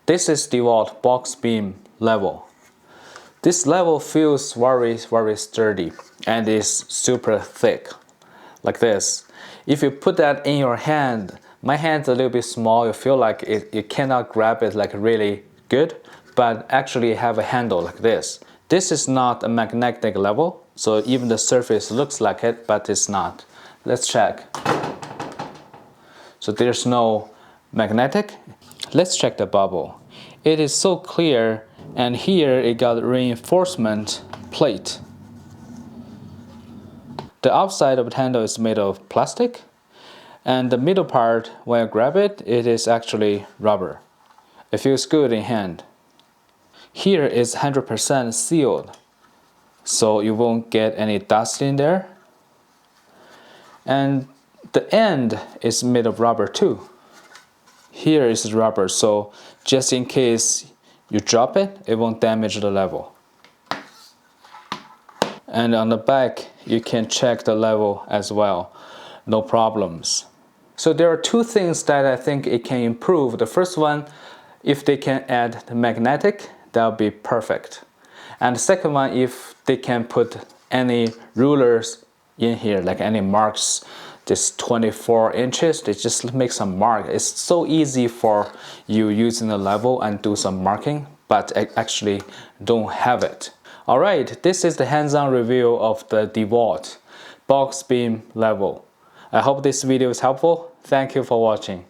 This is Dewalt box beam level. This level feels very sturdy and is super thick, like this. If you put that in your hand, my hand's a little bit small, you feel like you cannot grab it like really good, but actually have a handle like this. This is not a magnetic level, so even the surface looks like it, but it's not. Let's check. So there's no magnetic. Let's check the bubble. It is so clear, and here it got reinforcement plate. The outside of the handle is made of plastic, and the middle part, when I grab it, it is actually rubber. It feels good in hand. Here is 100% sealed, so you won't get any dust in there. And the end is made of rubber too. Here is rubber, so just in case you drop it, it won't damage the level. And on the back, you can check the level as well, no problems. So there are two things that I think it can improve. The first one, if they can add the magnetic, that would be perfect. And the second one, if they can put any rulers in here, like any marks, this 24 inches, they just make some mark. It's so easy for you using the level and do some marking, but I actually don't have it. Alright, this is the hands-on review of the Dewalt box beam level. I hope this video is helpful. Thank you for watching.